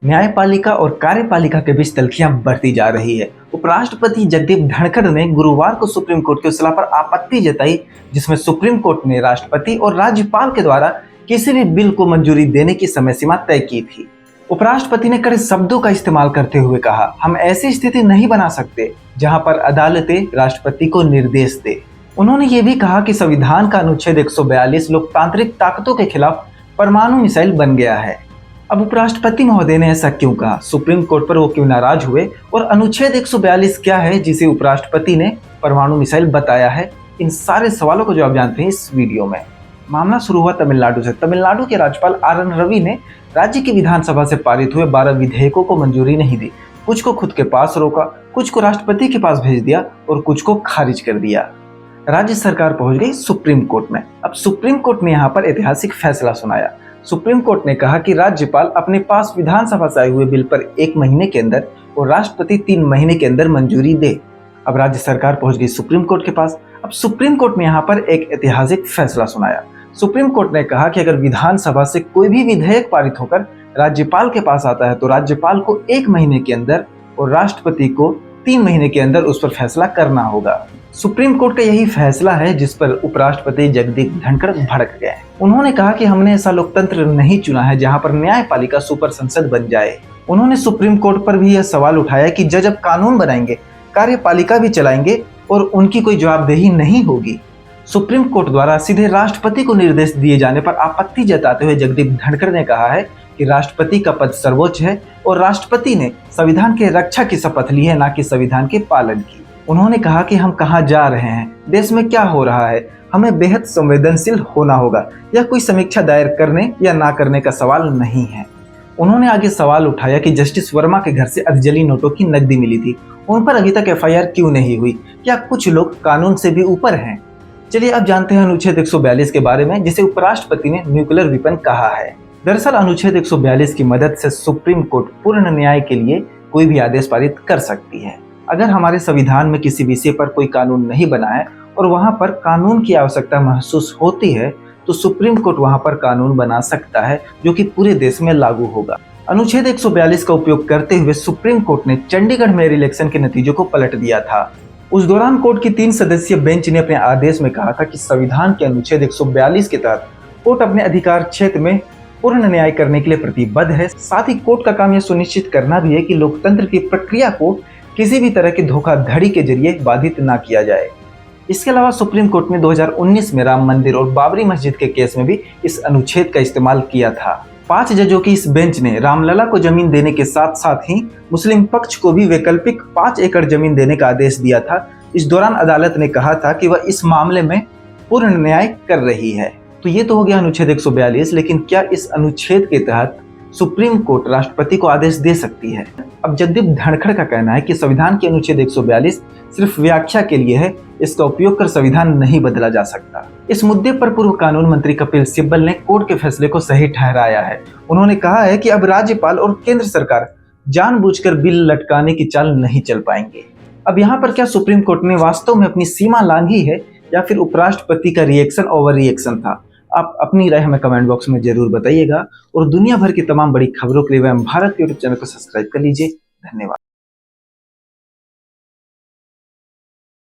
न्यायपालिका और कार्यपालिका के बीच तल्खियां बढ़ती जा रही है। उपराष्ट्रपति जगदीप धनखड़ ने गुरुवार को सुप्रीम कोर्ट की सलाह पर आपत्ति जताई, जिसमें सुप्रीम कोर्ट ने राष्ट्रपति और राज्यपाल के द्वारा किसी भी बिल को मंजूरी देने की समय सीमा तय की थी। उपराष्ट्रपति ने कड़े शब्दों का इस्तेमाल करते हुए कहा, हम ऐसी स्थिति नहीं बना सकते जहां पर अदालतें राष्ट्रपति को निर्देश दे। उन्होंने ये भी कहा कि संविधान का अनुच्छेद 142 लोकतांत्रिक ताकतों के खिलाफ परमाणु मिसाइल बन गया है। अब उपराष्ट्रपति महोदय ने ऐसा क्यों कहा, सुप्रीम कोर्ट पर वो क्यों नाराज हुए और अनुच्छेद 142 क्या है जिसे उपराष्ट्रपति ने परमाणु मिसाइल बताया है, इन सारे सवालों को जवाब जानते हैं इस वीडियो में। मामला शुरू हुआ तमिलनाडु से। तमिलनाडु के राज्यपाल आर.एन. रवि ने राज्य की विधानसभा से पारित हुए 12 विधेयकों को मंजूरी नहीं दी। कुछ को खुद के पास रोका, कुछ को राष्ट्रपति के पास भेज दिया और कुछ को खारिज कर दिया। राज्य सरकार पहुंच गई सुप्रीम कोर्ट में। अब सुप्रीम कोर्ट ने यहाँ पर ऐतिहासिक फैसला सुनाया। सुप्रीम कोर्ट ने कहा कि राज्यपाल अपने पास विधानसभा से आए हुए बिल पर 1 महीने के अंदर और राष्ट्रपति 3 महीने के अंदर मंजूरी दे। अब राज्य सरकार पहुंच गई सुप्रीम कोर्ट के पास। अब सुप्रीम कोर्ट ने यहाँ पर एक ऐतिहासिक फैसला सुनाया। सुप्रीम कोर्ट ने कहा कि अगर विधानसभा से कोई भी विधेयक पारित होकर राज्यपाल के पास आता है तो राज्यपाल को 1 महीने के अंदर और राष्ट्रपति को 3 महीने के अंदर उस पर फैसला करना होगा। सुप्रीम कोर्ट का यही फैसला है जिस पर उपराष्ट्रपति जगदीप धनखड़ भड़क गए। उन्होंने कहा कि हमने ऐसा लोकतंत्र नहीं चुना है जहां पर न्यायपालिका सुपर संसद बन जाए। उन्होंने सुप्रीम कोर्ट पर भी यह सवाल उठाया कि जज अब कानून बनाएंगे, कार्यपालिका भी चलाएंगे और उनकी कोई जवाबदेही नहीं होगी। सुप्रीम कोर्ट द्वारा सीधे राष्ट्रपति को निर्देश दिए जाने पर आपत्ति जताते हुए जगदीप धनखड़ ने कहा है कि राष्ट्रपति का पद सर्वोच्च है और राष्ट्रपति ने संविधान के रक्षा की शपथ ली है, न कि संविधान के पालन की। उन्होंने कहा कि हम कहाँ जा रहे हैं, देश में क्या हो रहा है, हमें बेहद संवेदनशील होना होगा। यह कोई समीक्षा दायर करने या ना करने का सवाल नहीं है। उन्होंने आगे सवाल उठाया कि जस्टिस वर्मा के घर से अर्धजली नोटों की नकदी मिली थी, उन पर अभी तक एफआईआर क्यों नहीं हुई? क्या कुछ लोग कानून से भी ऊपर हैं? चलिए अब जानते हैं अनुच्छेद 142 के बारे में, जिसे उपराष्ट्रपति ने न्यूक्लियर वेपन कहा है। दरअसल अनुच्छेद 142 की मदद से सुप्रीम कोर्ट पूर्ण न्याय के लिए कोई भी आदेश पारित कर सकती है। अगर हमारे संविधान में किसी विषय पर कोई कानून नहीं बना है और वहां पर कानून की आवश्यकता महसूस होती है तो सुप्रीम कोर्ट वहां पर कानून बना सकता है जो कि पूरे देश में लागू होगा। अनुच्छेद 142 का उपयोग करते हुए सुप्रीम कोर्ट ने चंडीगढ़ में इलेक्शन के नतीजों को पलट दिया था। उस दौरान कोर्ट की 3 सदस्यीय बेंच ने अपने आदेश में कहा था कि संविधान के अनुच्छेद 142 के तहत कोर्ट अपने अधिकार क्षेत्र में पूर्ण न्याय करने के लिए प्रतिबद्ध है। साथ ही कोर्ट का काम यह सुनिश्चित करना भी है कि लोकतंत्र की प्रक्रिया को किसी भी तरह की धोखाधड़ी के जरिए बाधित ना किया जाए। इसके अलावा सुप्रीम कोर्ट ने 2019 में राम मंदिर और बाबरी मस्जिद के केस में भी इस अनुच्छेद का इस्तेमाल किया था। 5 जजों की इस बेंच ने रामलला को जमीन देने के साथ साथ ही मुस्लिम पक्ष को भी वैकल्पिक 5 एकड़ जमीन देने का आदेश दिया था। इस दौरान अदालत ने कहा था कि वह इस मामले में पूर्ण न्याय कर रही है। तो ये तो हो गया अनुच्छेद 142, लेकिन क्या इस अनुच्छेद के तहत सुप्रीम कोर्ट राष्ट्रपति को आदेश दे सकती है? अब जगदीप धनखड़ का कहना है कि संविधान के अनुच्छेद 142 सिर्फ व्याख्या के लिए है, इसका उपयोग कर संविधान नहीं बदला जा सकता। इस मुद्दे पर पूर्व कानून मंत्री कपिल सिब्बल ने कोर्ट के फैसले को सही ठहराया है। उन्होंने कहा है कि अब राज्यपाल और केंद्र सरकार जानबूझकर बिल लटकाने की चाल नहीं चल पाएंगे। अब यहाँ पर क्या सुप्रीम कोर्ट ने वास्तव में अपनी सीमा लांघी है या फिर उपराष्ट्रपति का रिएक्शन ओवर रिएक्शन था? आप अपनी राय हमें कमेंट बॉक्स में जरूर बताइएगा और दुनिया भर की तमाम बड़ी खबरों के लिए वह भारत के यूट्यूब चैनल को सब्सक्राइब कर लीजिए। धन्यवाद।